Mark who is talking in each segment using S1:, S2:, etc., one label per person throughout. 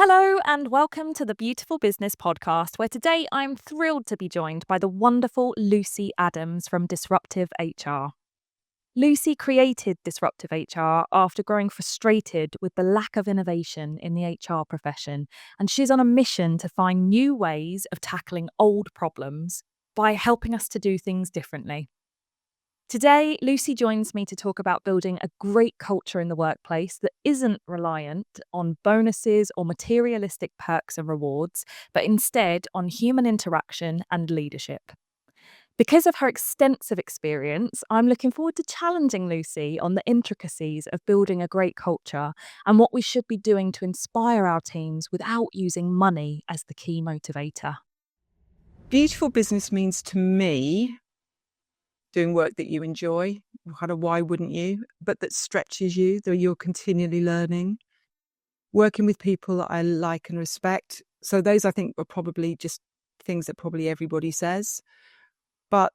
S1: Hello and welcome to the Beautiful Business Podcast, where today I'm thrilled to be joined by the wonderful Lucy Adams from Disruptive HR. Lucy created Disruptive HR after growing frustrated with the lack of innovation in the HR profession, and she's on a mission to find new ways of tackling old problems by helping us to do things differently. Today, Lucy joins me to talk about building a great culture in the workplace that isn't reliant on bonuses or materialistic perks and rewards, but instead on human interaction and leadership. Because of her extensive experience, I'm looking forward to challenging Lucy on the intricacies of building a great culture and what we should be doing to inspire our teams without using money as the key motivator.
S2: Beautiful business means to me doing work that you enjoy, why wouldn't you, but that stretches you, that you're continually learning, working with people that I like and respect. So those, I think, are probably just things that probably everybody says. But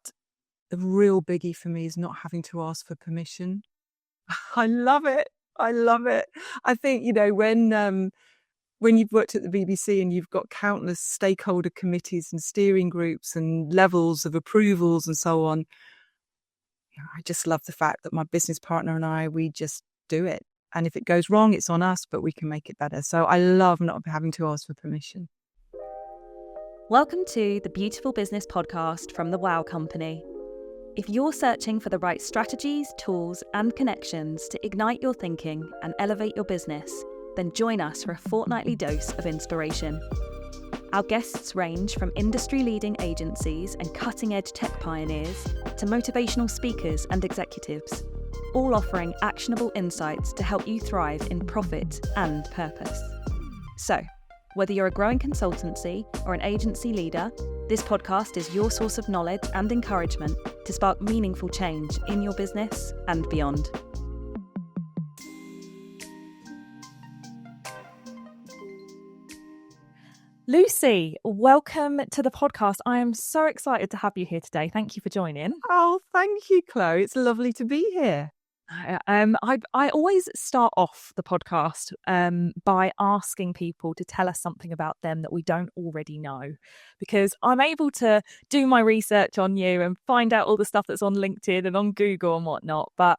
S2: the real biggie for me is not having to ask for permission. I love it. I love it. I think, when you've worked at the BBC and you've got countless stakeholder committees and steering groups and levels of approvals and so on, I just love the fact that my business partner and I, we just do it. And if it goes wrong, it's on us, but we can make it better. So I love not having to ask for permission.
S1: Welcome to the Beautiful Business Podcast from the Wow Company. If you're searching for the right strategies, tools, and connections to ignite your thinking and elevate your business, then join us for a fortnightly dose of inspiration. Our guests range from industry-leading agencies and cutting-edge tech pioneers to motivational speakers and executives, all offering actionable insights to help you thrive in profit and purpose. So, whether you're a growing consultancy or an agency leader, this podcast is your source of knowledge and encouragement to spark meaningful change in your business and beyond. Lucy, welcome to the podcast. I am so excited to have you here today. Thank you for joining.
S2: Oh, thank you, Chloe. It's lovely to be here.
S1: I always start off the podcast by asking people to tell us something about them that we don't already know, because I'm able to do my research on you and find out all the stuff that's on LinkedIn and on Google and whatnot. But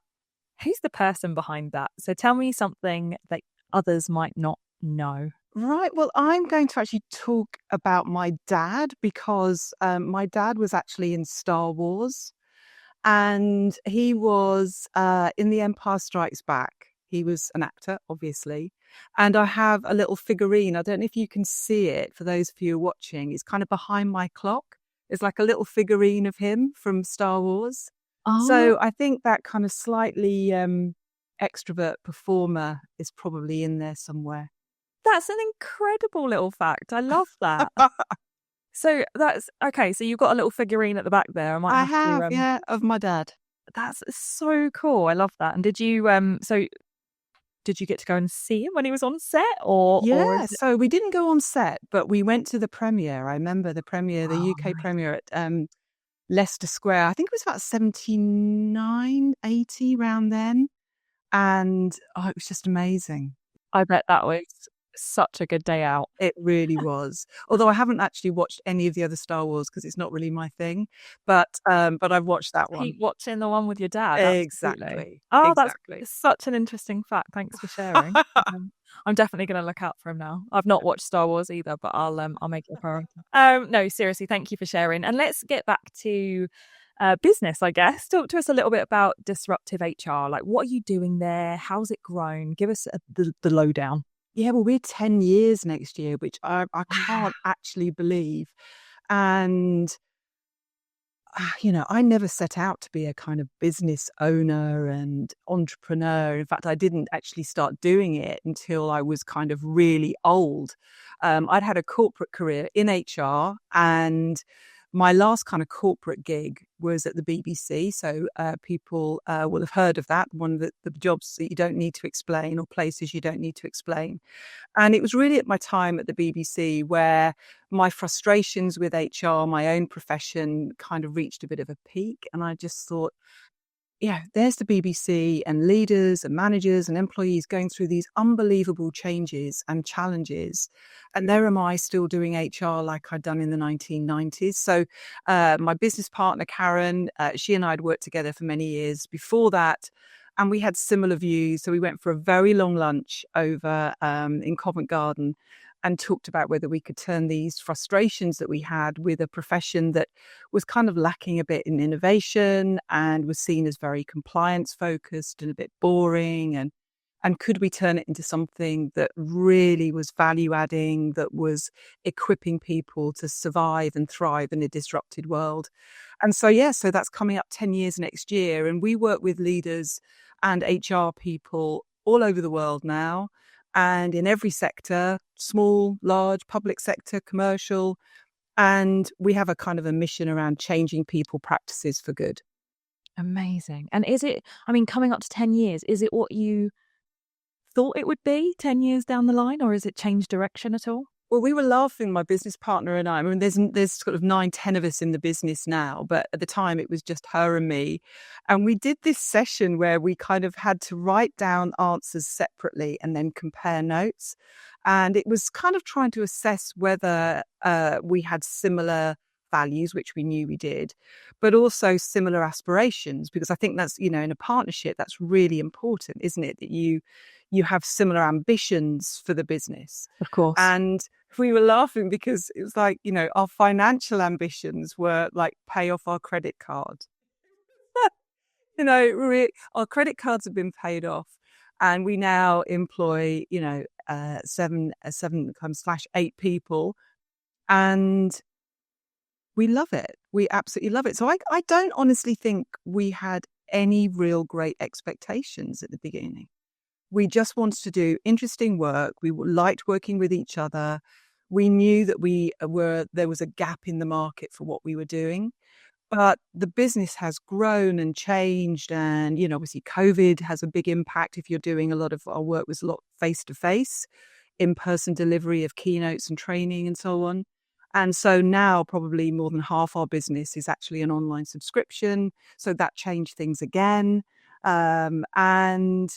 S1: who's the person behind that? So tell me something that others might not know.
S2: Right. Well, I'm going to actually talk about my dad because my dad was actually in Star Wars and he was in The Empire Strikes Back. He was an actor, obviously. And I have a little figurine. I don't know if you can see it for those of you watching. It's kind of behind my clock. It's like a little figurine of him from Star Wars.
S1: Oh.
S2: So I think that kind of slightly extrovert performer is probably in there somewhere.
S1: That's an incredible little fact. I love that. So that's okay. So you've got a little figurine at the back there.
S2: I have, of my dad.
S1: That's so cool. I love that. And did you did you get to go and see him when he was on set or?
S2: Yeah. So we didn't go on set, but we went to the premiere. I remember the premiere, the UK premiere at Leicester Square. I think it was about 79, 80 around then. And it was just amazing.
S1: I bet that was such a good day out.
S2: It really was. Although I haven't actually watched any of the other Star Wars because it's not really my thing. But I've watched that one.
S1: Keep watching the one with your dad.
S2: Exactly.
S1: Oh,
S2: exactly.
S1: That's such an interesting fact. Thanks for sharing. I'm definitely going to look out for him now. I've not watched Star Wars either, but I'll make it a priority. No, seriously, thank you for sharing. And let's get back to business, I guess. Talk to us a little bit about Disruptive HR. Like, what are you doing there? How's it grown? Give us the lowdown.
S2: Yeah, well, we're 10 years next year, which I can't actually believe. And, I never set out to be a kind of business owner and entrepreneur. In fact, I didn't actually start doing it until I was kind of really old. I'd had a corporate career in HR, and my last kind of corporate gig was at the BBC. So people will have heard of that, one of the jobs that you don't need to explain or places you don't need to explain. And it was really at my time at the BBC where my frustrations with HR, my own profession, kind of reached a bit of a peak. And I just thought, yeah, there's the BBC and leaders and managers and employees going through these unbelievable changes and challenges. And there am I still doing HR like I'd done in the 1990s. So my business partner, Karen, she and I had worked together for many years before that. And we had similar views. So we went for a very long lunch over in Covent Garden and talked about whether we could turn these frustrations that we had with a profession that was kind of lacking a bit in innovation and was seen as very compliance focused and a bit boring, and could we turn it into something that really was value adding, that was equipping people to survive and thrive in a disrupted world. And so so that's coming up 10 years next year, and we work with leaders and HR people all over the world now, and in every sector, small, large, public sector, commercial. And we have a kind of a mission around changing people practices for good.
S1: Amazing. And is it, I mean, coming up to 10 years, is it what you thought it would be 10 years down the line, or has it changed direction at all?
S2: Well, we were laughing, my business partner and I. I mean, there's sort of 9, 10 of us in the business now, but at the time it was just her and me. And we did this session where we kind of had to write down answers separately and then compare notes. And it was kind of trying to assess whether we had similar values, which we knew we did, but also similar aspirations, because I think that's, in a partnership, that's really important, isn't it? That you have similar ambitions for the business.
S1: Of course.
S2: And we were laughing because it was like, our financial ambitions were like pay off our credit card. Our credit cards have been paid off, and we now employ, 7/8 people, and we love it. We absolutely love it. So I don't honestly think we had any real great expectations at the beginning. We just wanted to do interesting work. We liked working with each other. We knew that there was a gap in the market for what we were doing. But the business has grown and changed. And, obviously COVID has a big impact. If you're doing a lot of our work was a lot face-to-face, in-person delivery of keynotes and training and so on. And so now probably more than half our business is actually an online subscription. So that changed things again. And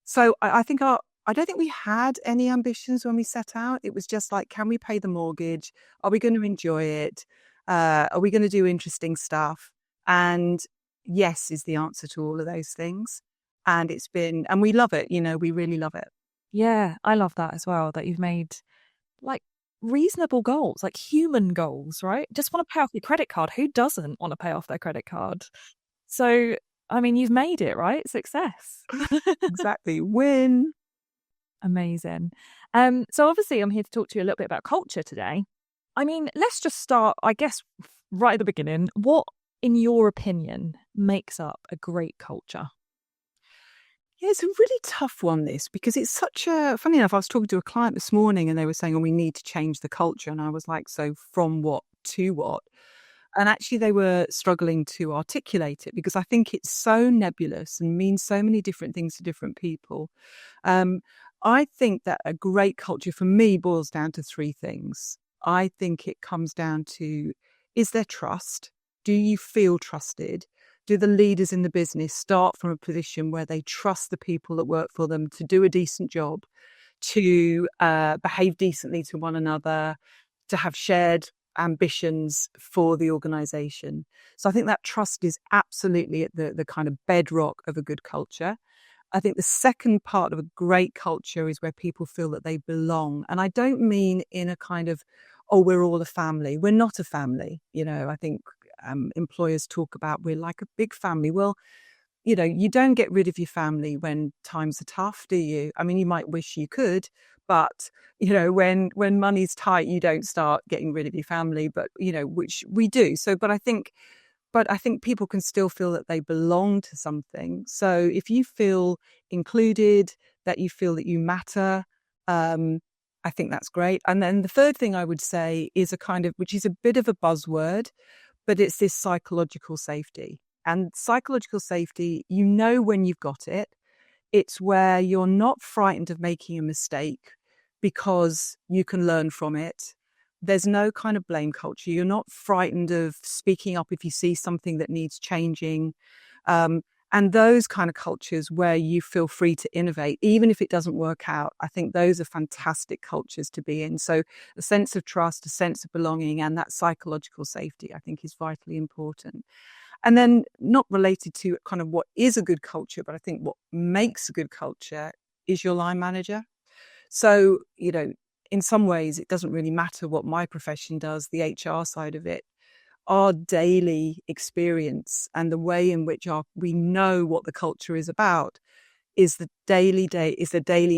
S2: so I think I don't think we had any ambitions when we set out. It was just like, can we pay the mortgage? Are we going to enjoy it? Are we going to do interesting stuff? And yes is the answer to all of those things. And we love it. We really love it.
S1: Yeah, I love that as well, that you've made like reasonable goals, like human goals, right? Just want to pay off your credit card. Who doesn't want to pay off their credit card? So, I mean, you've made it, right? Success.
S2: Exactly. Win.
S1: Amazing. So obviously I'm here to talk to you a little bit about culture today. I mean, let's just start, I guess, right at the beginning. What, in your opinion, makes up a great culture?
S2: Yeah, it's a really tough one, this, because it's funny enough, I was talking to a client this morning and they were saying, oh, we need to change the culture. And I was like, so from what to what? And actually they were struggling to articulate it, because I think it's so nebulous and means so many different things to different people. I think that a great culture for me boils down to 3 things. I think it comes down to, is there trust? Do you feel trusted? Do the leaders in the business start from a position where they trust the people that work for them to do a decent job, to behave decently to one another, to have shared ambitions for the organization? So I think that trust is absolutely at the kind of bedrock of a good culture. I think the second part of a great culture is where people feel that they belong. And I don't mean in a kind of, oh, we're all a family. We're not a family. I think employers talk about we're like a big family. Well, you don't get rid of your family when times are tough, do you? I mean, you might wish you could, but when money's tight, you don't start getting rid of your family, but which we do. So, but I think people can still feel that they belong to something. So if you feel included, that you feel that you matter, I think that's great. And then the third thing I would say is which is a bit of a buzzword, but it's this psychological safety. And psychological safety, when you've got it, it's where you're not frightened of making a mistake because you can learn from it. There's no kind of blame culture. You're not frightened of speaking up if you see something that needs changing. And those kind of cultures where you feel free to innovate, even if it doesn't work out, I think those are fantastic cultures to be in. So a sense of trust, a sense of belonging, and that psychological safety, I think, is vitally important. And then not related to kind of what is a good culture, but I think what makes a good culture is your line manager. So, in some ways, it doesn't really matter what my profession does, the HR side of it. Our daily experience and the way in which we know what the culture is about is the daily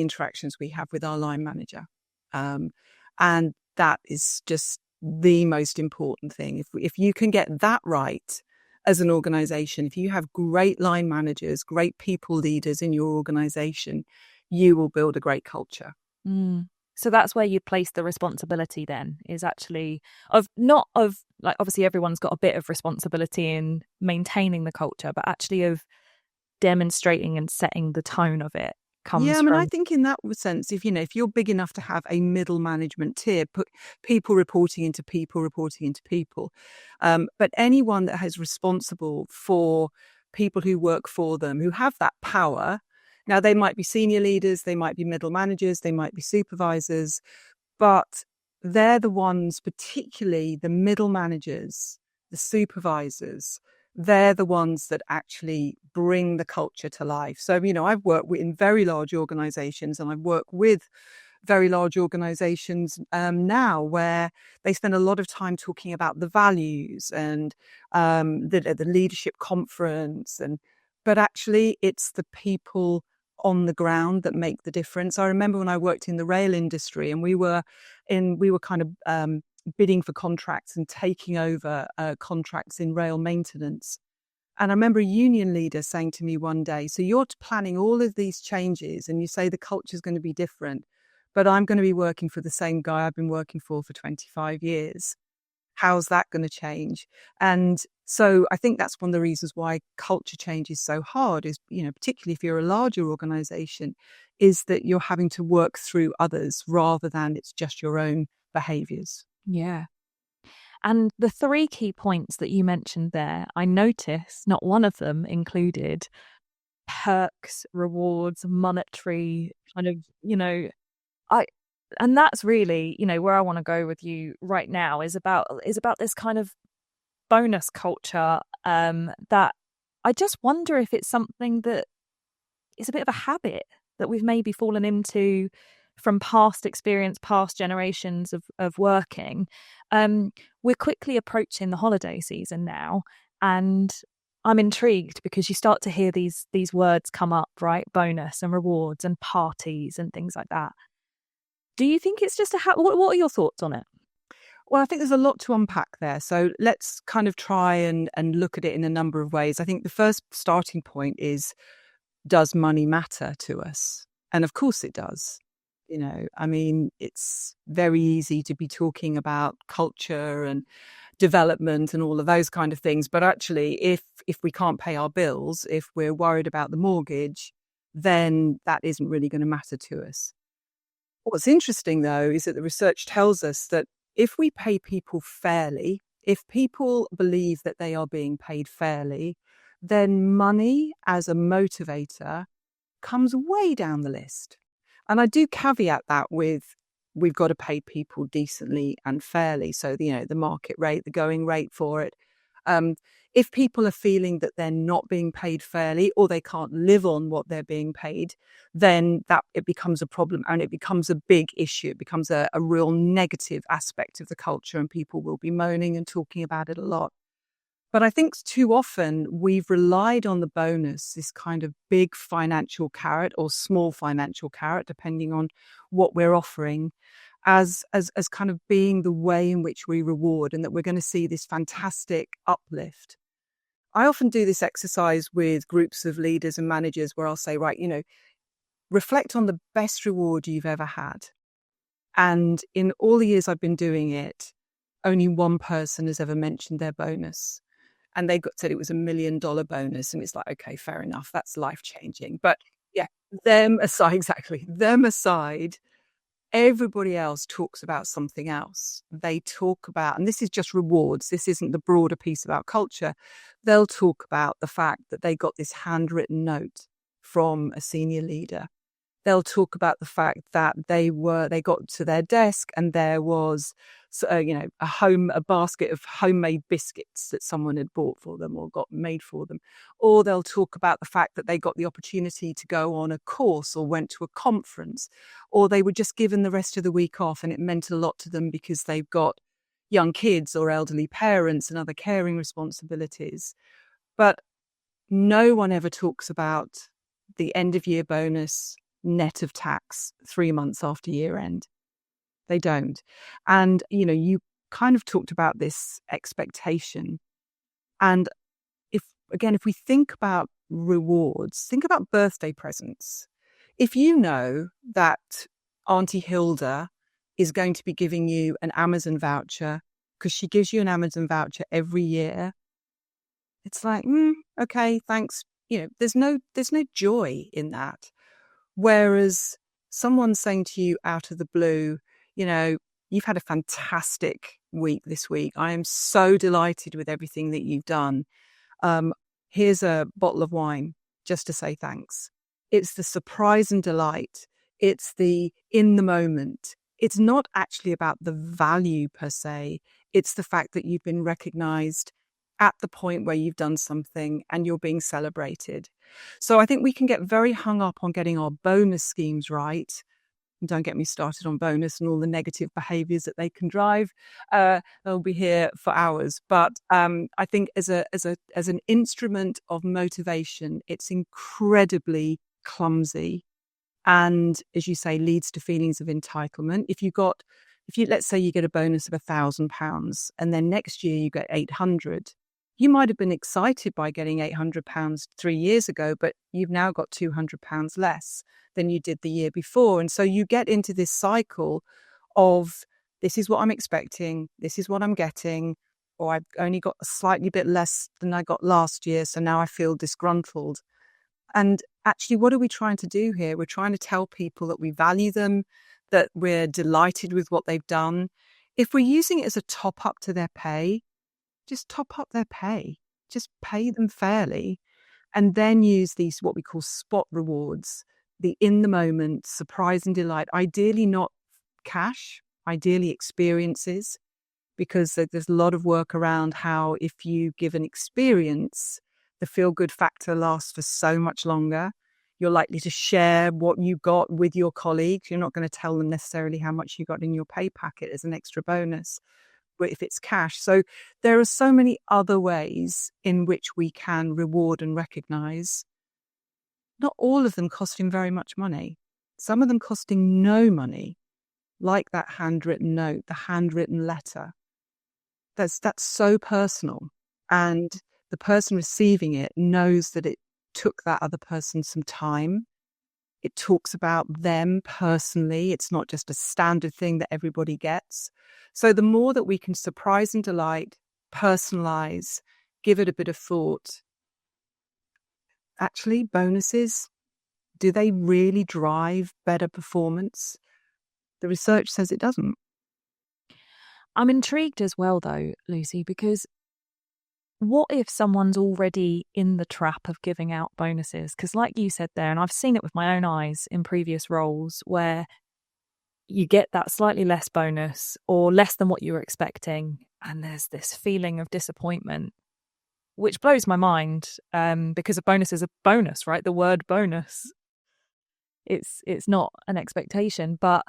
S2: interactions we have with our line manager, and that is just the most important thing. If you can get that right as an organization, if you have great line managers, great people leaders in your organization, you will build a great culture.
S1: Mm. So that's where you'd place the responsibility then, is actually like, obviously everyone's got a bit of responsibility in maintaining the culture, but actually of demonstrating and setting the tone of it
S2: Yeah,
S1: comes
S2: I mean, I
S1: from.
S2: think in that sense, if you're big enough to have a middle management tier, put people reporting into people reporting into people, but anyone that is responsible for people who work for them, who have that power. Now, they might be senior leaders, they might be middle managers, they might be supervisors, but they're the ones, particularly the middle managers, the supervisors, they're the ones that actually bring the culture to life. So, I've worked in very large organizations, and I've worked with very large organizations now where they spend a lot of time talking about the values and the leadership conference, but actually it's the people on the ground that make the difference. I remember when I worked in the rail industry, and we were kind of bidding for contracts and taking over contracts in rail maintenance. And I remember a union leader saying to me one day, so you're planning all of these changes and you say the culture is going to be different, but I'm going to be working for the same guy I've been working for 25 years. How's that going to change? And so I think that's one of the reasons why culture change is so hard is, particularly if you're a larger organization, is that you're having to work through others rather than it's just your own behaviors.
S1: Yeah. And the 3 key points that you mentioned there, I noticed not one of them included perks, rewards, monetary kind of, I and that's really, where I want to go with you right now is about this kind of bonus culture, that I just wonder if it's something that is a bit of a habit that we've maybe fallen into from past experience, past generations of working. We're quickly approaching the holiday season now, and I'm intrigued because you start to hear these words come up, right? Bonus and rewards and parties and things like that. Do you think it's just a what are your thoughts on it?
S2: Well, I think there's a lot to unpack there. So let's kind of try and look at it in a number of ways. I think the first starting point is, does money matter to us? And of course it does. I mean, it's very easy to be talking about culture and development and all of those kind of things. But actually, if we can't pay our bills, if we're worried about the mortgage, then that isn't really going to matter to us. What's interesting, though, is that the research tells us that if we pay people fairly, if people believe that they are being paid fairly, then money as a motivator comes way down the list. And I do caveat that with, we've got to pay people decently and fairly. So, the market rate, the going rate for it. If people are feeling that they're not being paid fairly or they can't live on what they're being paid, then it becomes a problem and it becomes a big issue. It becomes a real negative aspect of the culture, and people will be moaning and talking about it a lot. But I think too often we've relied on the bonus, this kind of big financial carrot or small financial carrot, depending on what we're offering, as kind of being the way in which we reward, and that we're going to see this fantastic uplift. I often do this exercise with groups of leaders and managers where I'll say, right, reflect on the best reward you've ever had. And in all the years I've been doing it, only one person has ever mentioned their bonus. And they said it was $1 million bonus. And it's like, okay, fair enough. That's life changing. But yeah, them aside, exactly. Them aside, everybody else talks about something else. They talk about, and this is just rewards, this isn't the broader piece about culture. They'll talk about the fact that they got this handwritten note from a senior leader. They'll talk about the fact that they got to their desk and there was, a basket of homemade biscuits that someone had bought for them or got made for them. Or they'll talk about the fact that they got the opportunity to go on a course or went to a conference, or they were just given the rest of the week off and it meant a lot to them because they've got young kids or elderly parents and other caring responsibilities. But no one ever talks about the end of year bonus, net of tax, 3 months after year end. They don't. And, you kind of talked about this expectation. And if we think about rewards, think about birthday presents. If you know that Auntie Hilda is going to be giving you an Amazon voucher because she gives you an Amazon voucher every year, it's like, okay, thanks. There's no joy in that. Whereas someone saying to you out of the blue, you've had a fantastic week this week. I am so delighted with everything that you've done. Here's a bottle of wine just to say thanks. It's the surprise and delight. It's the in the moment. It's not actually about the value per se. It's the fact that you've been recognized at the point where you've done something and you're being celebrated. So I think we can get very hung up on getting our bonus schemes right. And don't get me started on bonus and all the negative behaviors that they can drive. They'll be here for hours. But I think as an instrument of motivation, it's incredibly clumsy. And as you say, leads to feelings of entitlement. If let's say you get a bonus of £1,000 and then next year you get 800, you might have been excited by getting £800 3 years ago, but you've now got £200 less than you did the year before. And so you get into this cycle of, this is what I'm expecting, this is what I'm getting, or I've only got a slightly bit less than I got last year, so now I feel disgruntled. And actually, what are we trying to do here? We're trying to tell people that we value them, that we're delighted with what they've done. If we're using it as a top up to their pay, just top up their pay, just pay them fairly, and then use these, what we call spot rewards, the in the moment surprise and delight, ideally not cash, ideally experiences, because there's a lot of work around how if you give an experience, the feel good factor lasts for so much longer. You're likely to share what you got with your colleagues. You're not going to tell them necessarily how much you got in your pay packet as an extra bonus, but if it's cash. So there are so many other ways in which we can reward and recognize, not all of them costing very much money, some of them costing no money, like that handwritten note, the handwritten letter. That's so personal. And the person receiving it knows that it took that other person some time. It talks about them personally. It's not just a standard thing that everybody gets. So the more that we can surprise and delight, personalize, give it a bit of thought. Actually, bonuses, do they really drive better performance? The research says it doesn't.
S1: I'm intrigued as well, though, Lucy, because what if someone's already in the trap of giving out bonuses? Because like you said there, and I've seen it with my own eyes in previous roles, where you get that slightly less bonus or less than what you were expecting, and there's this feeling of disappointment, which blows my mind, because a bonus is a bonus, right? The word bonus, it's not an expectation, but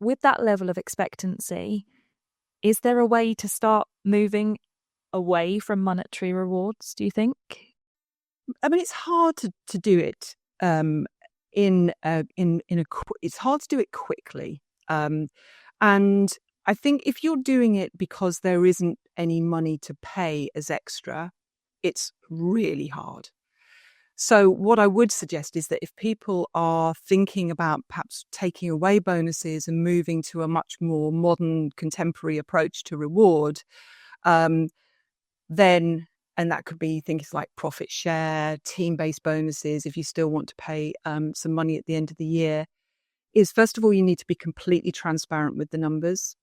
S1: with that level of expectancy, is there a way to start moving away from monetary rewards, do you think?
S2: I mean, it's hard to do it it's hard to do it quickly. And I think if you're doing it because there isn't any money to pay as extra, it's really hard. So what I would suggest is that if people are thinking about perhaps taking away bonuses and moving to a much more modern, contemporary approach to reward, then, and that could be things like profit share, team-based bonuses, if you still want to pay some money at the end of the year, is, first of all, you need to be completely transparent with the numbers,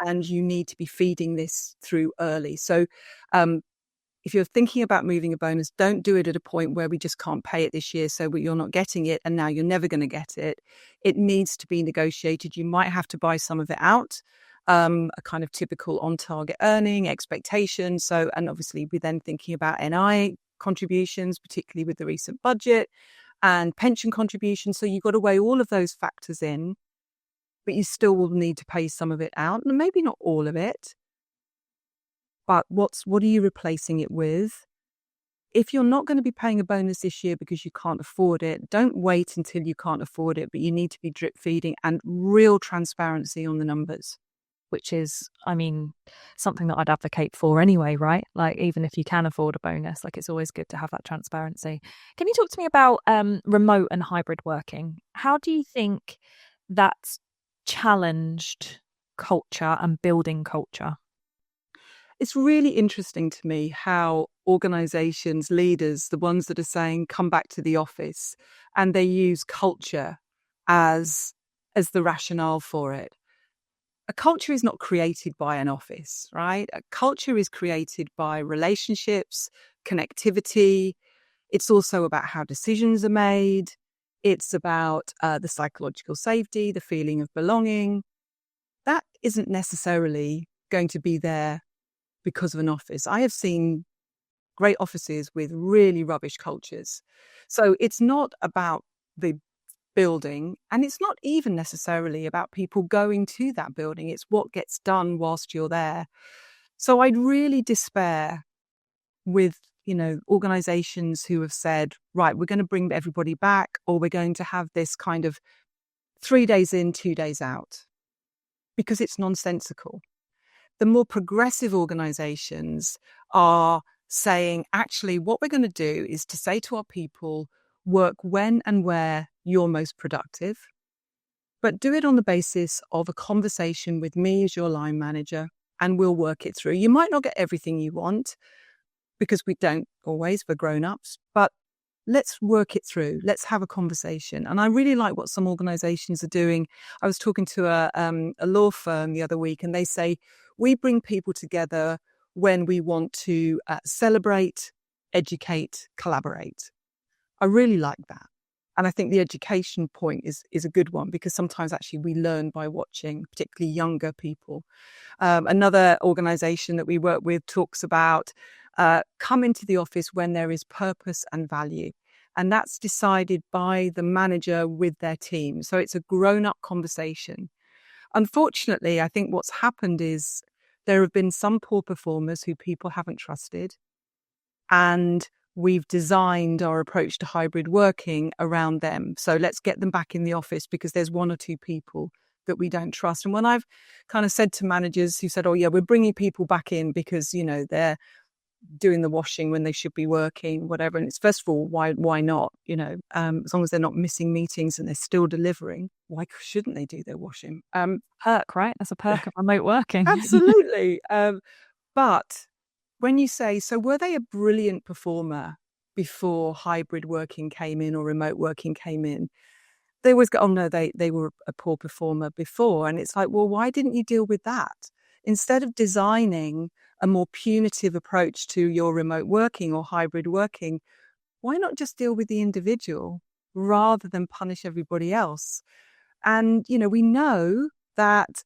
S2: and you need to be feeding this through early. So if you're thinking about moving a bonus, don't do it at a point where we just can't pay it this year, so you're not getting it and now you're never going to get it. It needs to be negotiated. You might have to buy some of it out, a kind of typical on-target earning expectation. So, and obviously we're then thinking about NI contributions, particularly with the recent budget, and pension contributions. So you've got to weigh all of those factors in, but you still will need to pay some of it out, and maybe not all of it. But what are you replacing it with? If you're not going to be paying a bonus this year because you can't afford it, don't wait until you can't afford it, but you need to be drip feeding and real transparency on the numbers.
S1: Which is, I mean, something that I'd advocate for anyway, right? Like, even if you can afford a bonus, like, it's always good to have that transparency. Can you talk to me about remote and hybrid working? How do you think that's challenged culture and building culture?
S2: It's really interesting to me how organizations, leaders, the ones that are saying, come back to the office, and they use culture as the rationale for it. A culture is not created by an office, right? A culture is created by relationships, connectivity. It's also about how decisions are made. It's about the psychological safety, the feeling of belonging. That isn't necessarily going to be there because of an office. I have seen great offices with really rubbish cultures. So it's not about the building, and it's not even necessarily about people going to that building. It's what gets done whilst you're there. So I'd really despair with, organizations who have said, right, we're going to bring everybody back, or we're going to have this kind of 3 days in, 2 days out, because it's nonsensical. The more progressive organizations are saying, actually, what we're going to do is to say to our people, work when and where you're most productive, but do it on the basis of a conversation with me as your line manager, and we'll work it through. You might not get everything you want, because we don't always, we're grown-ups, but let's work it through. Let's have a conversation. And I really like what some organizations are doing. I was talking to a law firm the other week, and they say, we bring people together when we want to celebrate, educate, collaborate. I really like that. And I think the education point is a good one, because sometimes actually we learn by watching, particularly younger people. Another organization that we work with talks about come into the office when there is purpose and value. And that's decided by the manager with their team. So it's a grown-up conversation. Unfortunately, I think what's happened is there have been some poor performers who people haven't trusted. And we've designed our approach to hybrid working around them. So let's get them back in the office because there's one or two people that we don't trust. And when I've kind of said to managers who said, oh yeah, we're bringing people back in because, they're doing the washing when they should be working, whatever. And it's, first of all, why not? As long as they're not missing meetings and they're still delivering, why shouldn't they do their washing?
S1: Perk, right? That's a perk of remote working.
S2: Absolutely. But when you say, so were they a brilliant performer before hybrid working came in or remote working came in? They always go, oh no, they were a poor performer before. And it's like, well, why didn't you deal with that? Instead of designing a more punitive approach to your remote working or hybrid working, why not just deal with the individual rather than punish everybody else? And, we know that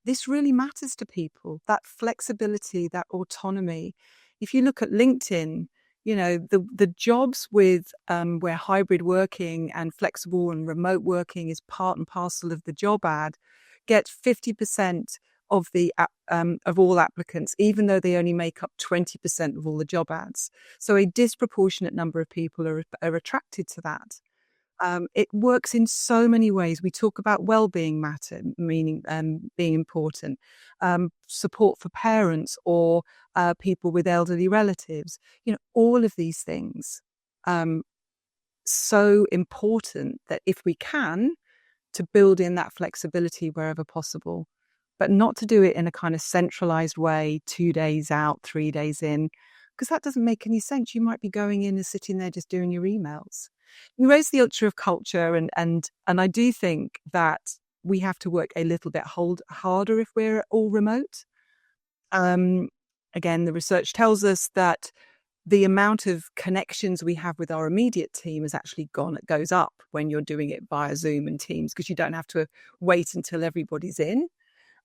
S2: this really matters to people, that flexibility, that autonomy. If you look at LinkedIn, the jobs with where hybrid working and flexible and remote working is part and parcel of the job ad, get 50% of all applicants, even though they only make up 20% of all the job ads. So a disproportionate number of people are attracted to that. It works in so many ways. We talk about well-being meaning being important, support for parents or people with elderly relatives. All of these things, so important that if we can, to build in that flexibility wherever possible, but not to do it in a kind of centralized way, 2 days out, 3 days in, because that doesn't make any sense. You might be going in and sitting there just doing your emails. You raise the ultra of culture, and I do think that we have to work a little bit harder if we're all remote. Um, Again, the research tells us that the amount of connections we have with our immediate team has actually goes up when you're doing it via Zoom and Teams, because you don't have to wait until everybody's in.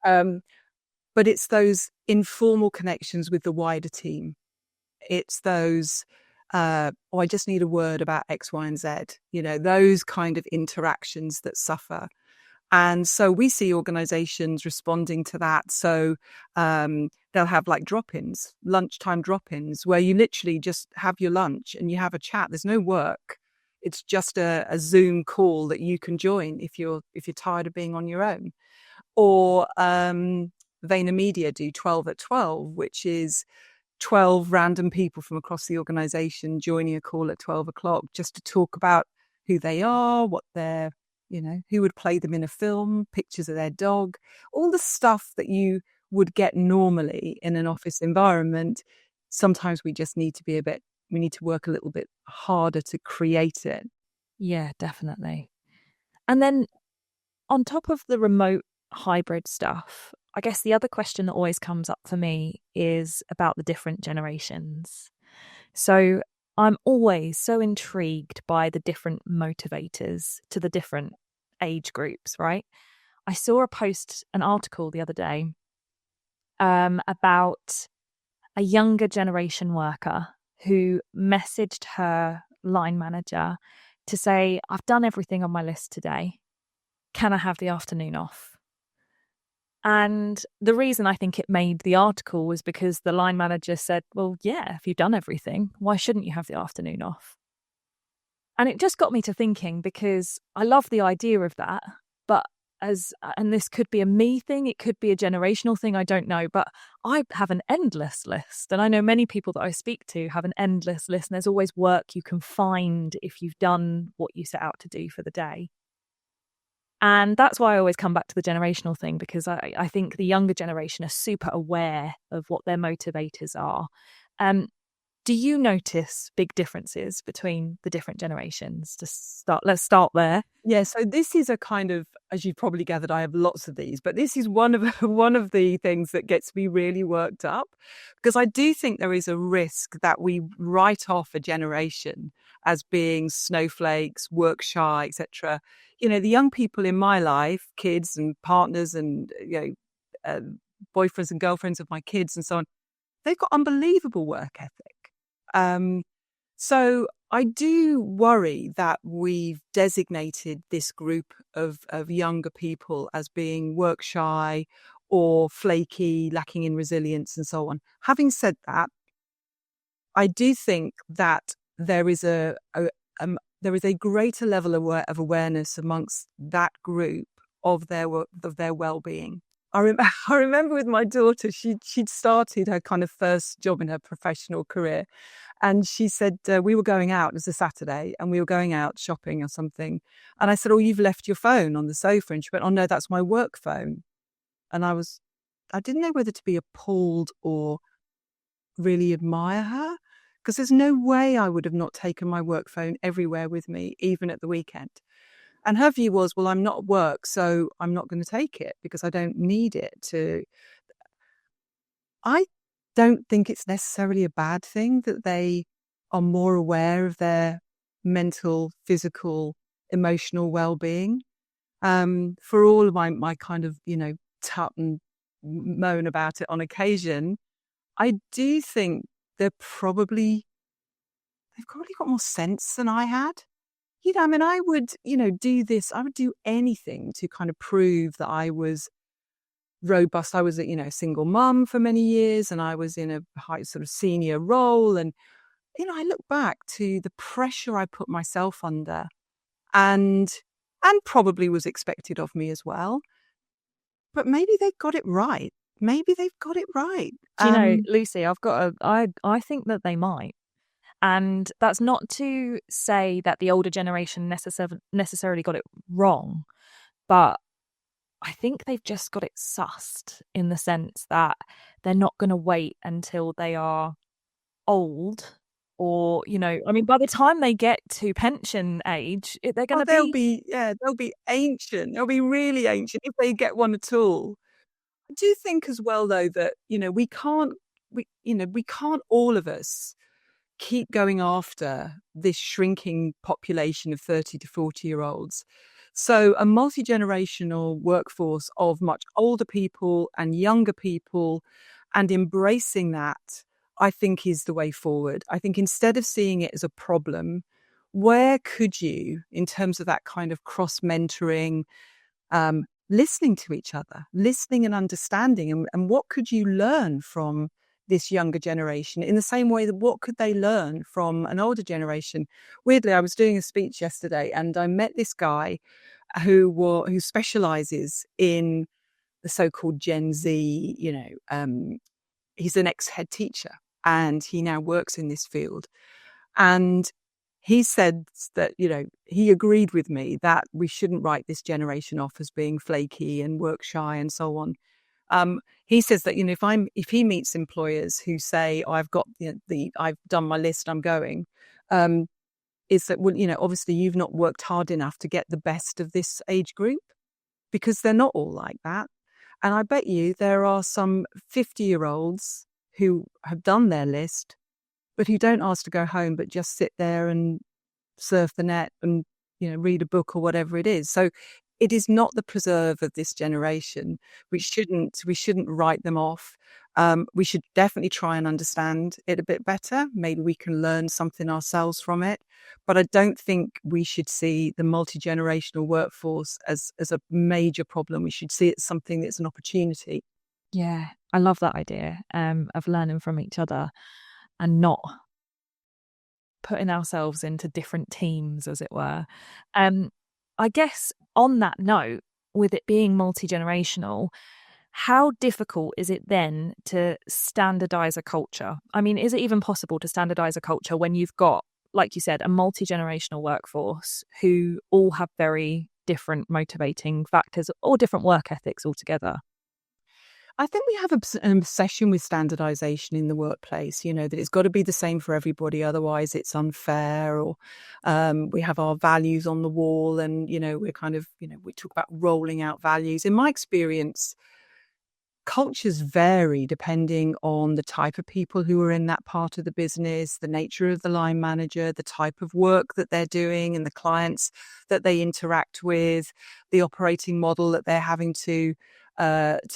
S2: But it's those informal connections with the wider team. It's those, I just need a word about X, Y, and Z, those kind of interactions that suffer. And so we see organizations responding to that. So they'll have like drop-ins, lunchtime drop-ins, where you literally just have your lunch and you have a chat. There's no work. It's just a Zoom call that you can join if you're tired of being on your own. Or VaynerMedia do 12 at 12, which is 12 random people from across the organization joining a call at 12 o'clock just to talk about who they are, what they're, who would play them in a film, pictures of their dog, all the stuff that you would get normally in an office environment. Sometimes we just need to we need to work a little bit harder to create it.
S1: Yeah, definitely. And then on top of the remote hybrid stuff, I guess the other question that always comes up for me is about the different generations. So I'm always so intrigued by the different motivators to the different age groups, right? I saw an article the other day about a younger generation worker who messaged her line manager to say, I've done everything on my list today. Can I have the afternoon off? And the reason I think it made the article was because the line manager said, well, yeah, if you've done everything, why shouldn't you have the afternoon off? And it just got me to thinking, because I love the idea of that, but and this could be a me thing, it could be a generational thing, I don't know, but I have an endless list. And I know many people that I speak to have an endless list, and there's always work you can find if you've done what you set out to do for the day. And that's why I always come back to the generational thing, because I think the younger generation are super aware of what their motivators are. Do you notice big differences between the different generations? Let's start there.
S2: Yeah, so this is a kind of, as you've probably gathered, I have lots of these, but this is one of one of the things that gets me really worked up, because I do think there is a risk that we write off a generation as being snowflakes, work shy, etc. The young people in my life, kids and partners and boyfriends and girlfriends of my kids and so on, they've got unbelievable work ethic. So I do worry that we've designated this group of younger people as being work shy or flaky, lacking in resilience and so on. Having said that, I do think that there is a greater level of awareness amongst that group of their well-being. I remember with my daughter, she'd started her kind of first job in her professional career, and she said we were going out. It was a Saturday, and we were going out shopping or something. And I said, "Oh, you've left your phone on the sofa." And she went, "Oh no, that's my work phone." And I didn't know whether to be appalled or really admire her, because there's no way I would have not taken my work phone everywhere with me, even at the weekend. And her view was, well, I'm not at work, so I'm not going to take it because I don't need it to. I don't think it's necessarily a bad thing that they are more aware of their mental, physical, emotional well-being. For all of my kind of, tut and moan about it on occasion, I do think they've probably got more sense than I had. I mean, I would, do this. I would do anything to kind of prove that I was robust. I was a, single mum for many years, and I was in a high sort of senior role. And, I look back to the pressure I put myself under and probably was expected of me as well. But maybe they got it right. Maybe they've got it right.
S1: Do you know, Lucy, I think that they might. And that's not to say that the older generation necessarily got it wrong, but I think they've just got it sussed, in the sense that they're not going to wait until they are old or, I mean, by the time they get to pension age, they're going
S2: Oh,
S1: to be.
S2: they'll be ancient. They'll be really ancient if they get one at all. I do think as well, though, that, we can't all of us keep going after this shrinking population of 30 to 40-year-olds. So a multi-generational workforce of much older people and younger people, and embracing that, I think is the way forward. I think instead of seeing it as a problem, where could you, in terms of that kind of cross-mentoring, listening to each other, listening and understanding, and what could you learn from this younger generation in the same way that what could they learn from an older generation? Weirdly, I was doing a speech yesterday and I met this guy who specializes in the so-called Gen Z, he's an ex-head teacher and he now works in this field. And he said that, he agreed with me that we shouldn't write this generation off as being flaky and work shy and so on. He says that, if he meets employers who say, oh, I've got I've done my list, I'm going, is that, well, obviously you've not worked hard enough to get the best of this age group, because they're not all like that. And I bet you there are some 50-year-olds who have done their list, but who don't ask to go home, but just sit there and surf the net and, read a book or whatever it is. So it is not the preserve of this generation. We shouldn't write them off. We should definitely try and understand it a bit better. Maybe we can learn something ourselves from it. But I don't think we should see the multi-generational workforce as a major problem. We should see it as something that's an opportunity.
S1: Yeah, I love that idea of learning from each other and not putting ourselves into different teams, as it were. I guess on that note, with it being multi-generational, how difficult is it then to standardize a culture? I mean, is it even possible to standardize a culture when you've got, like you said, a multi-generational workforce who all have very different motivating factors or different work ethics altogether?
S2: I think we have an obsession with standardization in the workplace, that it's got to be the same for everybody, otherwise it's unfair, or we have our values on the wall and, we're kind of, we talk about rolling out values. In my experience, cultures vary depending on the type of people who are in that part of the business, the nature of the line manager, the type of work that they're doing and the clients that they interact with, the operating model that they're having to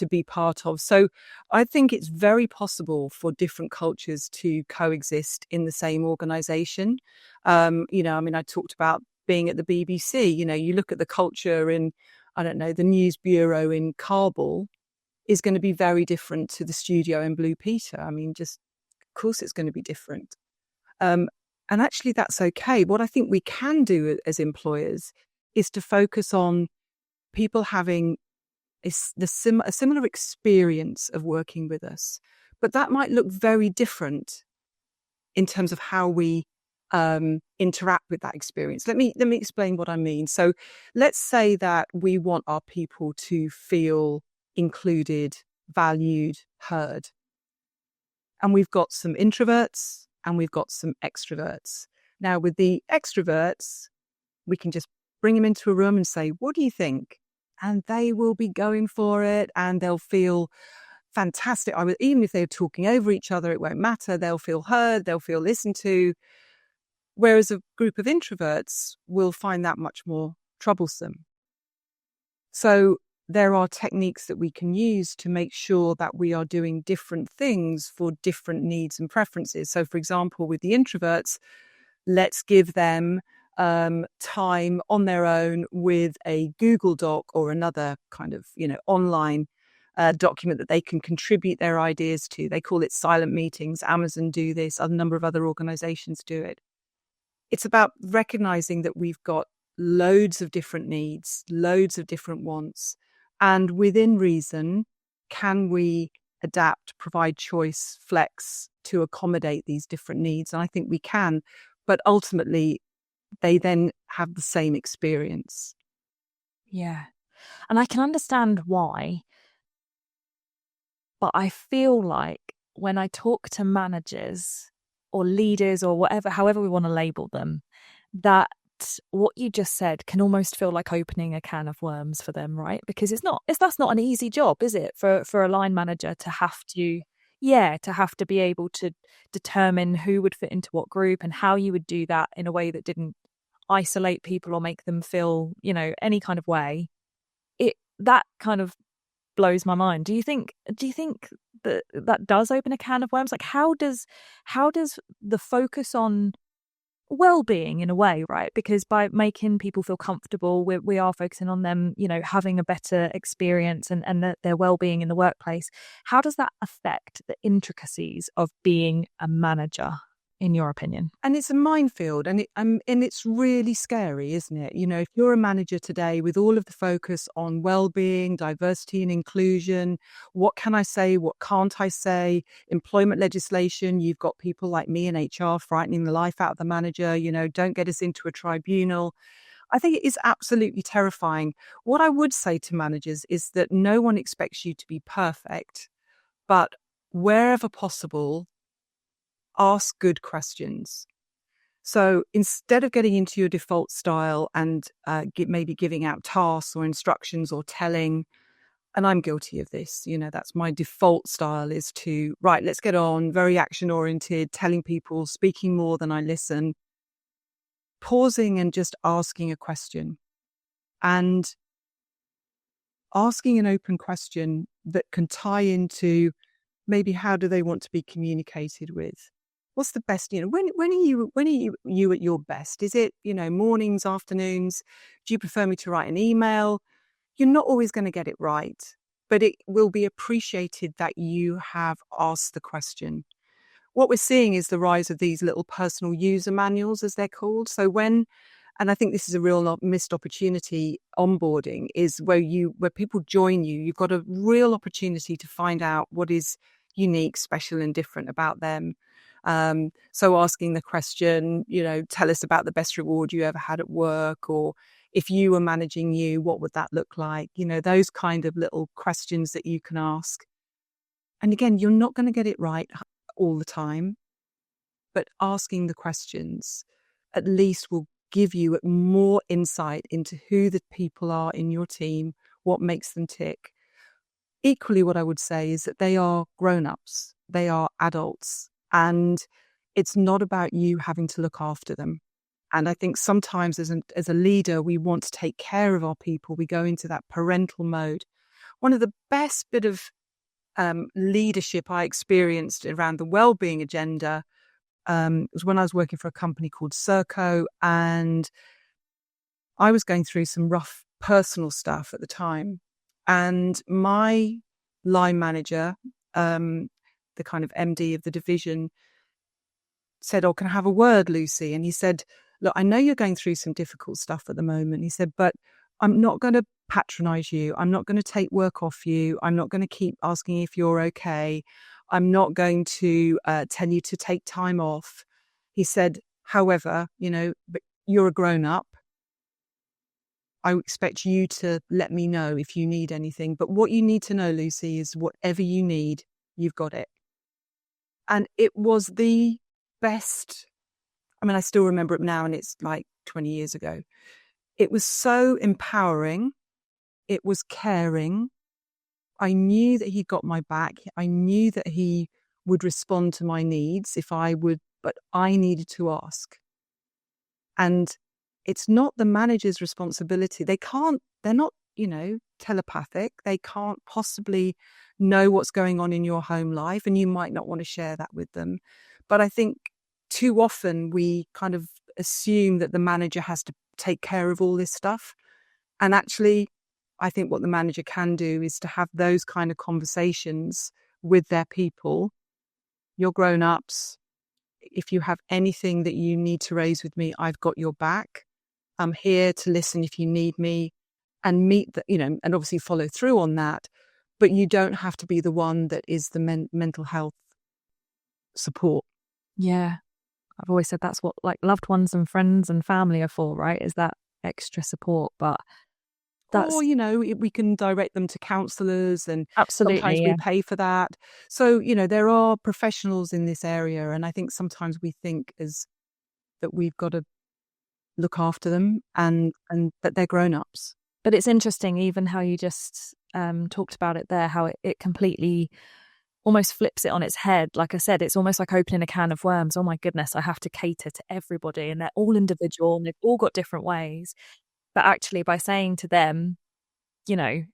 S2: be part of. So I think it's very possible for different cultures to coexist in the same organization. I mean, I talked about being at the BBC, you look at the culture in, I don't know, the news bureau in Kabul is going to be very different to the studio in Blue Peter. I mean, just, of course it's going to be different. And actually that's okay. What I think we can do as employers is to focus on people having a similar experience of working with us. But that might look very different in terms of how we interact with that experience. Let me explain what I mean. So let's say that we want our people to feel included, valued, heard. And we've got some introverts and we've got some extroverts. Now, with the extroverts, we can just bring them into a room and say, what do you think? And they will be going for it and they'll feel fantastic. Even if they're talking over each other, it won't matter. They'll feel heard, they'll feel listened to. Whereas a group of introverts will find that much more troublesome. So there are techniques that we can use to make sure that we are doing different things for different needs and preferences. So, for example, with the introverts, let's give them time on their own with a Google Doc or another kind of, online document that they can contribute their ideas to. They call it silent meetings. Amazon do this. A number of other organizations do it. It's about recognizing that we've got loads of different needs, loads of different wants. And within reason, can we adapt, provide choice, flex to accommodate these different needs? And I think we can. But ultimately, they then have the same experience.
S1: Yeah. And I can understand why. But I feel like when I talk to managers or leaders or whatever, however we want to label them, that what you just said can almost feel like opening a can of worms for them, right? Because that's not an easy job, is it, for a line manager to have to, to have to be able to determine who would fit into what group and how you would do that in a way that didn't isolate people or make them feel, any kind of way. That kind of blows my mind. Do you think that does open a can of worms? Like how does the focus on well-being in a way, right? Because by making people feel comfortable, we are focusing on them, having a better experience and their well-being in the workplace. How does that affect the intricacies of being a manager, in your opinion?
S2: And it's a minefield, and it's really scary, isn't it? If you're a manager today with all of the focus on well-being, diversity and inclusion, what can I say, what can't I say, employment legislation, you've got people like me in HR frightening the life out of the manager, don't get us into a tribunal. I think it is absolutely terrifying. What I would say to managers is that no one expects you to be perfect, but wherever possible, ask good questions. So instead of getting into your default style and maybe giving out tasks or instructions or telling, and I'm guilty of this, that's my default style, is to, right, let's get on, very action oriented, telling people, speaking more than I listen, pausing and just asking a question, and asking an open question that can tie into maybe how do they want to be communicated with. What's the best, when are you at your best? Is it, mornings, afternoons? Do you prefer me to write an email? You're not always going to get it right, but it will be appreciated that you have asked the question. What we're seeing is the rise of these little personal user manuals, as they're called. So and I think this is a real missed opportunity, onboarding is where people join you, you've got a real opportunity to find out what is unique, special and different about them. So asking the question, tell us about the best reward you ever had at work, or if you were managing you, what would that look like? Those kind of little questions that you can ask. And again, you're not going to get it right all the time, but asking the questions at least will give you more insight into who the people are in your team, what makes them tick. Equally, what I would say is that they are grown-ups, they are adults, and it's not about you having to look after them. And I think sometimes as a leader, we want to take care of our people. We go into that parental mode. One of the best bit of leadership I experienced around the well-being agenda was when I was working for a company called Serco, and I was going through some rough personal stuff at the time. And my line manager, the kind of MD of the division, said, "Oh, can I have a word, Lucy?" And he said, "Look, I know you're going through some difficult stuff at the moment." He said, "But I'm not going to patronize you. I'm not going to take work off you. I'm not going to keep asking if you're okay. I'm not going to tell you to take time off." He said, "However, but you're a grown up. I expect you to let me know if you need anything. But what you need to know, Lucy, is whatever you need, you've got it." And it was the best. I mean, I still remember it now, and it's like 20 years ago. It was so empowering. It was caring. I knew that he got my back. I knew that he would respond to my needs if I would, but I needed to ask. And it's not the manager's responsibility. They're not, telepathic. They can't possibly know what's going on in your home life, and you might not want to share that with them. But I think too often we kind of assume that the manager has to take care of all this stuff. And actually, I think what the manager can do is to have those kind of conversations with their people. You're grown-ups. If you have anything that you need to raise with me, I've got your back. I'm here to listen if you need me, and and obviously follow through on that. But you don't have to be the one that is the mental health support.
S1: Yeah. I've always said that's what like loved ones and friends and family are for, right? Is that extra support. But That's
S2: Or, we can direct them to counsellors, and sometimes
S1: absolutely,
S2: we
S1: yeah.
S2: pay for that. So, there are professionals in this area. And I think sometimes we think as that we've got to look after them and that they're grown-ups.
S1: But it's interesting, even how you just talked about it there, how it completely almost flips it on its head. Like I said, it's almost like opening a can of worms. Oh my goodness, I have to cater to everybody, and they're all individual and they've all got different ways. But actually, by saying to them,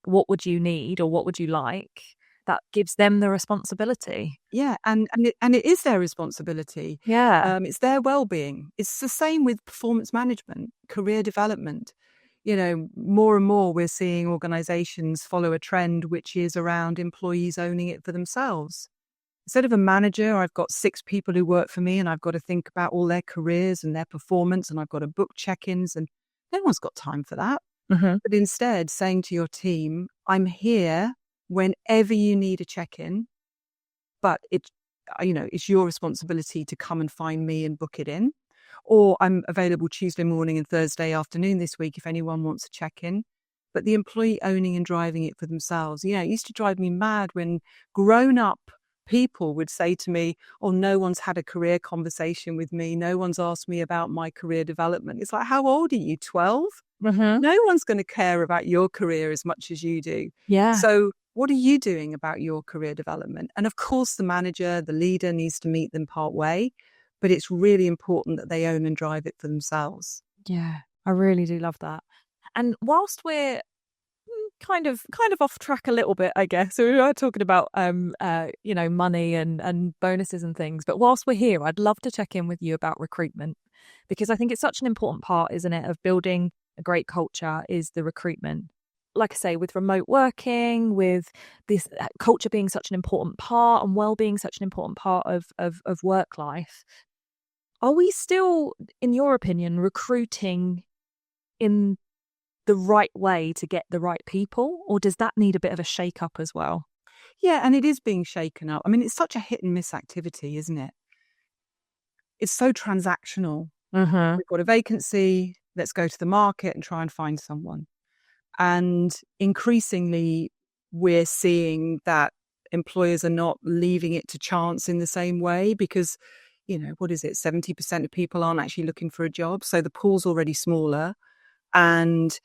S1: what would you need or what would you like, that gives them the responsibility.
S2: Yeah, and it is their responsibility.
S1: Yeah.
S2: It's their well-being. It's the same with performance management, career development. More and more we're seeing organizations follow a trend which is around employees owning it for themselves. Instead of a manager, I've got 6 people who work for me and I've got to think about all their careers and their performance, and I've got to book check-ins, and no one's got time for that.
S1: Mm-hmm.
S2: But instead saying to your team, I'm here whenever you need a check-in, but it's your responsibility to come and find me and book it in. Or I'm available Tuesday morning and Thursday afternoon this week if anyone wants to check in. But the employee owning and driving it for themselves. It used to drive me mad when grown-up people would say to me, oh, no one's had a career conversation with me. No one's asked me about my career development. It's like, how old are you, 12?
S1: Mm-hmm.
S2: No one's going to care about your career as much as you do.
S1: Yeah.
S2: So what are you doing about your career development? And of course, the manager, the leader needs to meet them part way, but it's really important that they own and drive it for themselves.
S1: Yeah. I really do love that. And whilst we're kind of off track a little bit, I guess. So we are talking about money and bonuses and things. But whilst we're here, I'd love to check in with you about recruitment, because I think it's such an important part, isn't it, of building a great culture, is the recruitment. Like I say, with remote working, with this culture being such an important part and well-being such an important part of work life, are we still, in your opinion, recruiting in the right way to get the right people, or does that need a bit of a shake up as well?
S2: Yeah, and it is being shaken up. I mean, it's such a hit and miss activity, isn't it? It's so transactional.
S1: Mm-hmm.
S2: We've got a vacancy, let's go to the market and try and find someone. And increasingly, we're seeing that employers are not leaving it to chance in the same way because, what is it? 70% of people aren't actually looking for a job. So the pool's already smaller. And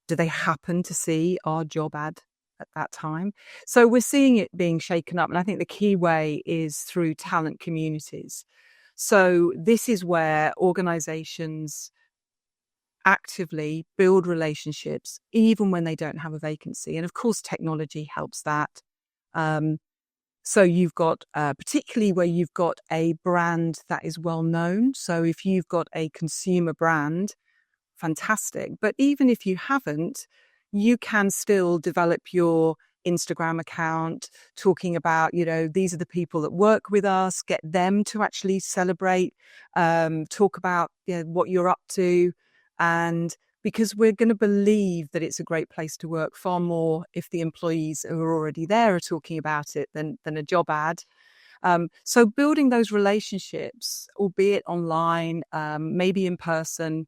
S2: do they happen to see our job ad at that time? So we're seeing it being shaken up. And I think the key way is through talent communities. So this is where organizations actively build relationships, even when they don't have a vacancy. And of course, technology helps that. So you've got, particularly where you've got a brand that is well known. So if you've got a consumer brand, fantastic. But even if you haven't, you can still develop your Instagram account talking about, these are the people that work with us, get them to actually celebrate, talk about what you're up to. And because we're going to believe that it's a great place to work far more if the employees who are already there are talking about it than a job ad. So building those relationships, albeit online, maybe in person,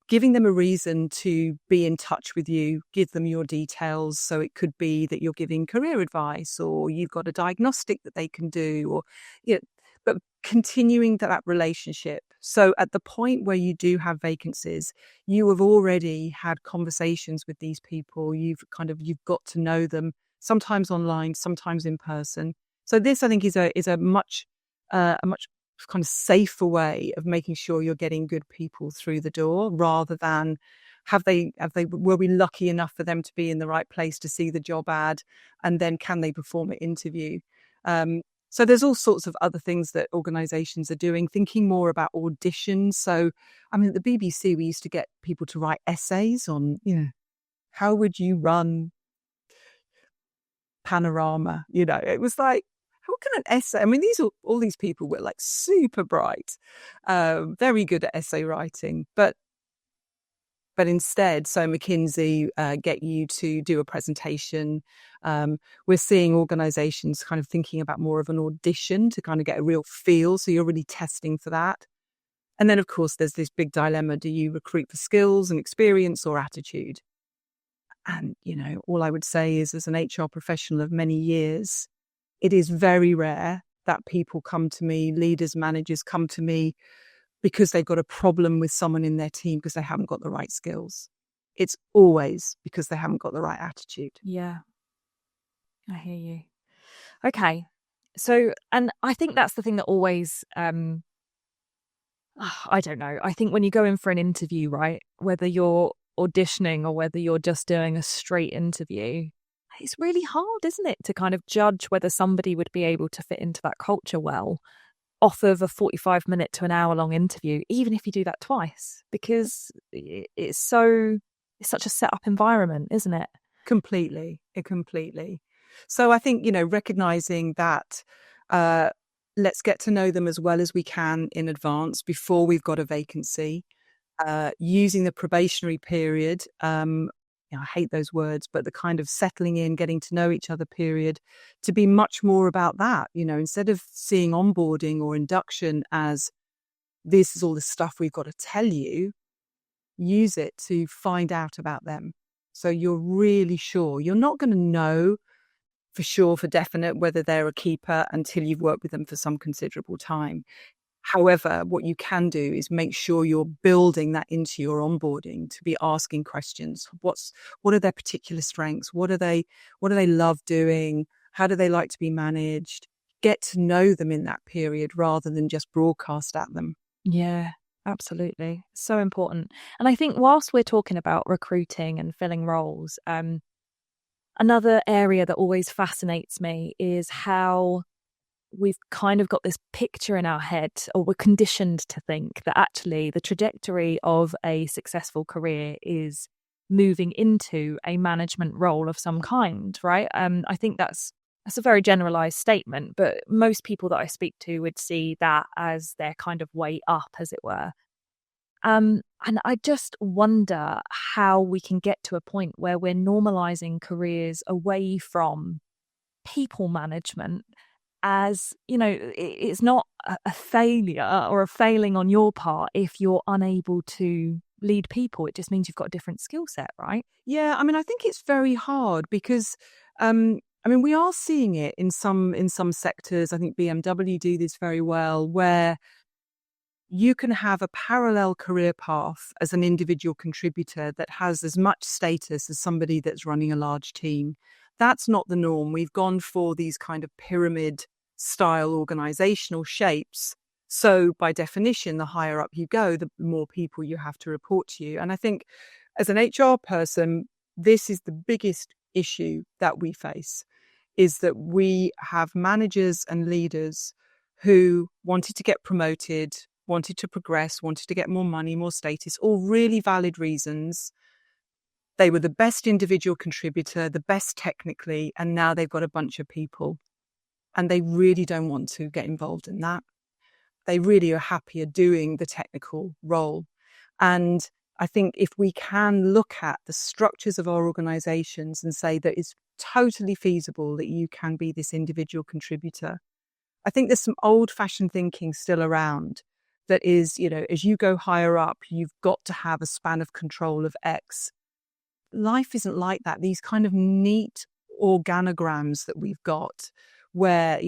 S2: giving them a reason to be in touch with you, give them your details. So it could be that you're giving career advice, or you've got a diagnostic that they can do, or but continuing that relationship. So at the point where you do have vacancies, you have already had conversations with these people. You've got to know them, sometimes online, sometimes in person. So this, I think, is a much kind of safer way of making sure you're getting good people through the door, rather than were we lucky enough for them to be in the right place to see the job ad, and then can they perform an interview? So there's all sorts of other things that organizations are doing, thinking more about auditions. So, I mean, at the BBC, we used to get people to write essays on, how would you run Panorama? It was like, how can an essay? I mean, all these people were like super bright, very good at essay writing, but instead, so McKinsey get you to do a presentation. We're seeing organizations kind of thinking about more of an audition to kind of get a real feel. So you're really testing for that. And then, of course, there's this big dilemma. Do you recruit for skills and experience or attitude? And, all I would say is, as an HR professional of many years, it is very rare that people come to me, leaders, managers come to me because they've got a problem with someone in their team because they haven't got the right skills. It's always because they haven't got the right attitude.
S1: Yeah, I hear you. Okay. So, and I think that's the thing that always, I don't know. I think when you go in for an interview, right, whether you're auditioning or whether you're just doing a straight interview, it's really hard, isn't it, to kind of judge whether somebody would be able to fit into that culture well off of a 45-minute to an hour-long interview, even if you do that twice, because it's such a set-up environment, isn't it?
S2: Completely. So I think, recognizing that let's get to know them as well as we can in advance before we've got a vacancy, using the probationary period. I hate those words, but the kind of settling in, getting to know each other period to be much more about that, instead of seeing onboarding or induction as this is all the stuff we've got to tell you, use it to find out about them. So you're really sure. You're not going to know for sure, for definite, whether they're a keeper until you've worked with them for some considerable time. However, what you can do is make sure you're building that into your onboarding to be asking questions. What are their particular strengths? What do they love doing? How do they like to be managed? Get to know them in that period rather than just broadcast at them.
S1: Yeah, absolutely. So important. And I think whilst we're talking about recruiting and filling roles, another area that always fascinates me is how we've kind of got this picture in our head, or we're conditioned to think that actually the trajectory of a successful career is moving into a management role of some kind, right? I think that's a very generalized statement, but most people that I speak to would see that as their kind of way up, as it were. And I just wonder how we can get to a point where we're normalizing careers away from people management, as it's not a failure or a failing on your part if you're unable to lead people. It just means you've got a different skill set, right?
S2: Yeah, I think it's very hard because we are seeing it in some sectors. I think BMW do this very well, where you can have a parallel career path as an individual contributor that has as much status as somebody that's running a large team. That's not the norm. We've gone for these kind of pyramid style organizational shapes. So by definition, the higher up you go, the more people you have to report to you. And I think as an HR person, this is the biggest issue that we face, is that we have managers and leaders who wanted to get promoted, wanted to progress, wanted to get more money, more status, all really valid reasons. They were the best individual contributor, the best technically, and now they've got a bunch of people. And they really don't want to get involved in that. They really are happier doing the technical role. And I think if we can look at the structures of our organizations and say that it's totally feasible that you can be this individual contributor, I think there's some old-fashioned thinking still around that is, as you go higher up, you've got to have a span of control of X. Life isn't like that. These kind of neat organograms that we've got where,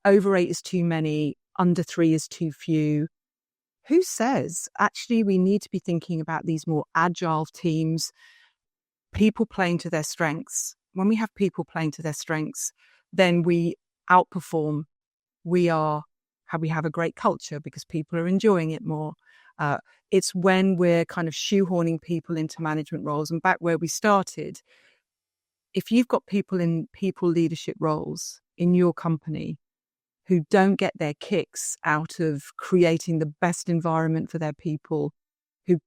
S2: over 8 is too many, under 3 is too few. Who says actually we need to be thinking about these more agile teams, people playing to their strengths? When we have people playing to their strengths, then we outperform. We have a great culture because people are enjoying it more. It's when we're kind of shoehorning people into management roles, and back where we started, if you've got people in people leadership roles in your company who don't get their kicks out of creating the best environment for their people, who,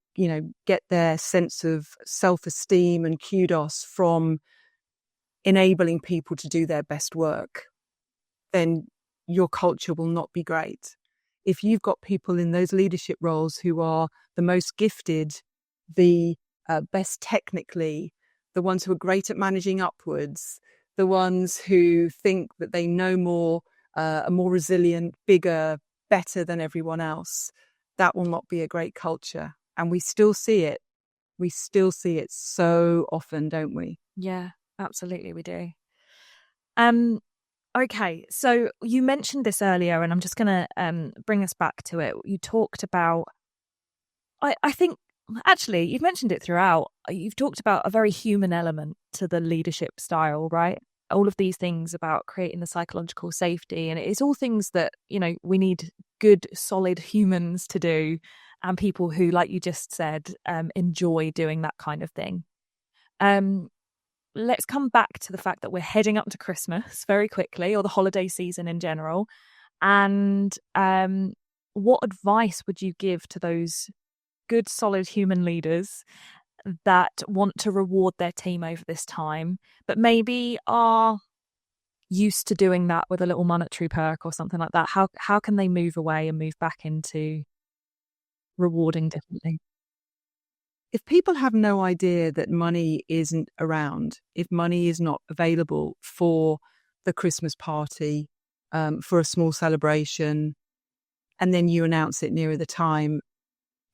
S2: get their sense of self-esteem and kudos from enabling people to do their best work, then your culture will not be great. If you've got people in those leadership roles who are the most gifted, the best technically, the ones who are great at managing upwards, the ones who think that they know more, are more resilient, bigger, better than everyone else, that will not be a great culture. And we still see it. We still see it so often, don't we?
S1: Yeah, absolutely, we do. Okay, so you mentioned this earlier, and I'm just going to bring us back to it. You talked about, I think, actually, you've mentioned it throughout. You've talked about a very human element to the leadership style, right? All of these things about creating the psychological safety, and it's all things that, we need good, solid humans to do, and people who, like you just said, enjoy doing that kind of thing. Let's come back to the fact that we're heading up to Christmas very quickly, or the holiday season in general. And what advice would you give to those good, solid human leaders that want to reward their team over this time, but maybe are used to doing that with a little monetary perk or something like that? How can they move away and move back into rewarding differently?
S2: If people have no idea that money isn't around, if money is not available for the Christmas party, for a small celebration, and then you announce it nearer the time,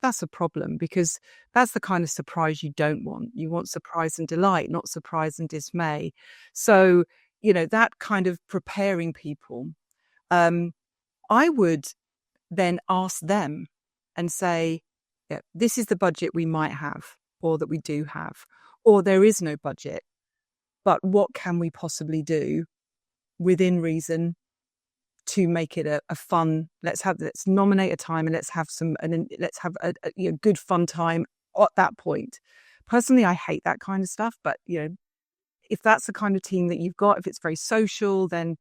S2: that's a problem, because that's the kind of surprise you don't want. You want surprise and delight, not surprise and dismay. So, that kind of preparing people, I would then ask them and say, yeah, this is the budget we might have, or that we do have, or there is no budget, but what can we possibly do within reason to make it a fun, let's nominate a time, and let's have a good fun time at that point. Personally, I hate that kind of stuff, but if that's the kind of team that you've got, if it's very social, then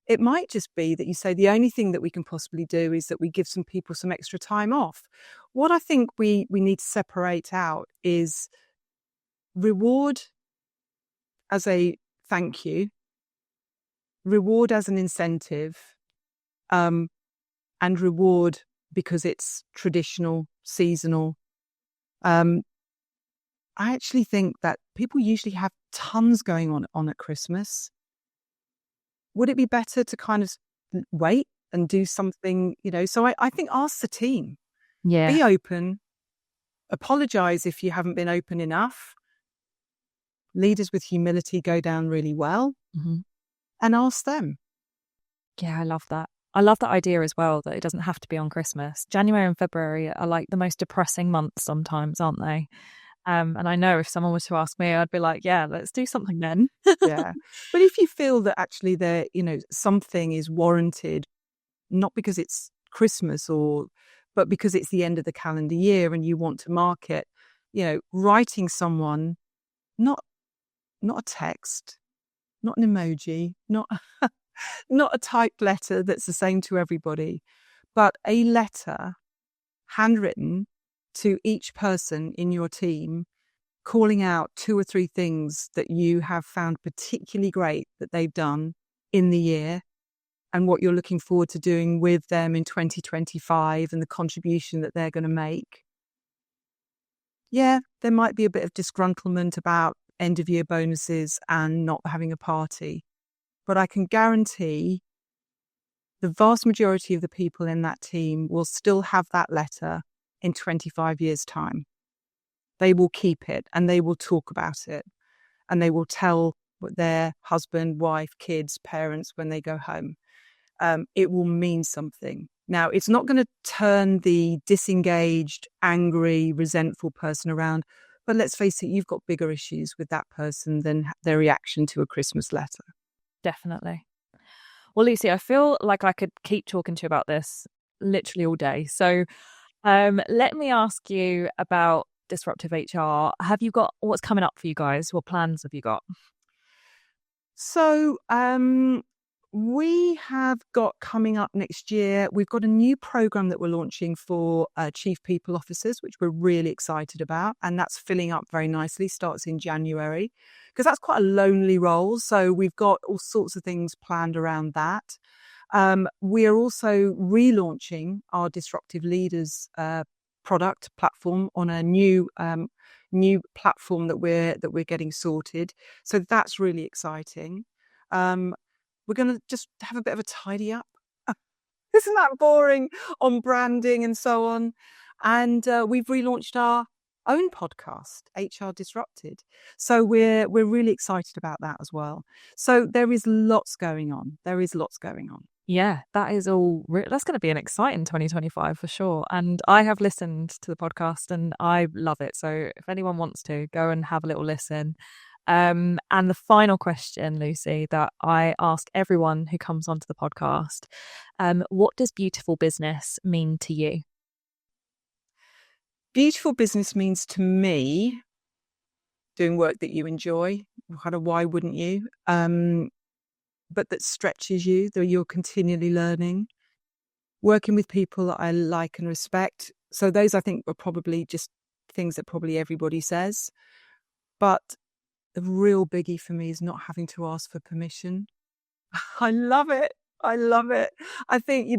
S2: it might just be that you say the only thing that we can possibly do is that we give some people some extra time off. What I think we need to separate out is reward as a thank you, reward as an incentive, and reward because it's traditional, seasonal. I actually think that people usually have tons going on at Christmas. Would it be better to kind of wait and do something, So I think ask the team,
S1: Yeah.
S2: be open, apologize if you haven't been open enough. Leaders with humility go down really well, and ask them.
S1: Yeah, I love that. I love that idea as well, that it doesn't have to be on Christmas. January and February are like the most depressing months sometimes, aren't they? And I know if someone was to ask me, I'd be like, yeah, let's do something then.
S2: Yeah. But if you feel that actually something is warranted, not because it's Christmas but because it's the end of the calendar year and you want to mark it, writing someone, not a text, not an emoji, not not a typed letter that's the same to everybody, but a letter handwritten to each person in your team, calling out 2 or 3 things that you have found particularly great that they've done in the year, and what you're looking forward to doing with them in 2025 and the contribution that they're going to make. Yeah, there might be a bit of disgruntlement about end of year bonuses and not having a party, but I can guarantee the vast majority of the people in that team will still have that letter in 25 years' time. They will keep it and they will talk about it, and they will tell their husband, wife, kids, parents when they go home. It will mean something. Now, it's not going to turn the disengaged, angry, resentful person around, but let's face it, you've got bigger issues with that person than their reaction to a Christmas letter.
S1: Definitely. Well, Lucy, I feel like I could keep talking to you about this literally all day. So let me ask you about Disruptive HR. Have you got, what's coming up for you guys? What plans have you got?
S2: So we have got coming up next year, we've got a new program that we're launching for chief people officers, which we're really excited about. And that's filling up very nicely, starts in January, because that's quite a lonely role. So we've got all sorts of things planned around that. We are also relaunching our Disruptive Leaders product platform on a new platform that we're getting sorted. So that's really exciting. We're going to just have a bit of a tidy up Isn't that boring on branding and so on? And we've relaunched our own podcast, HR Disrupted. So we're really excited about that as well. So there is lots going on.
S1: Yeah, that is all. That's going to be an exciting 2025 for sure. And I have listened to the podcast and I love it. So if anyone wants to, go and have a little listen. And the final question, Lucy, that I ask everyone who comes onto the podcast, what does beautiful business mean to you?
S2: Beautiful business means to me doing work that you enjoy. Kind of why wouldn't you? But that stretches you, that you're continually learning. Working with people that I like and respect. So those, I think, are probably just things that probably everybody says. But the real biggie for me is not having to ask for permission. I love it. I think,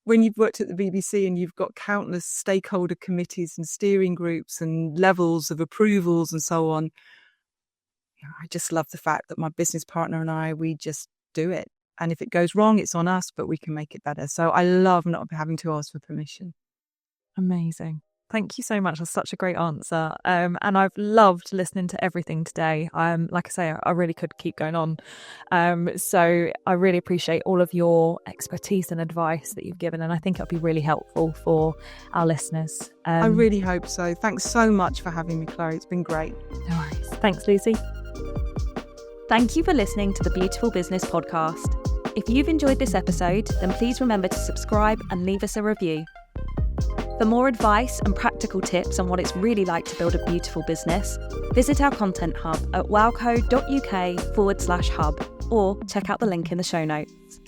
S2: when you've worked at the BBC and you've got countless stakeholder committees and steering groups and levels of approvals and so on, I just love the fact that my business partner and we just do it. And if it goes wrong, it's on us, but we can make it better. So I love not having to ask for permission.
S1: Amazing. Thank you so much. That's such a great answer. And I've loved listening to everything today. Like I say, I really could keep going on. So I really appreciate all of your expertise and advice that you've given. And I think it'll be really helpful for our listeners.
S2: I really hope so. Thanks so much for having me, Chloe. It's been great.
S1: No worries. Thanks, Lucy. Thank you for listening to the Beautiful Business Podcast. If you've enjoyed this episode, then please remember to subscribe and leave us a review. For more advice and practical tips on what it's really like to build a beautiful business, visit our content hub at wowco.uk/hub or check out the link in the show notes.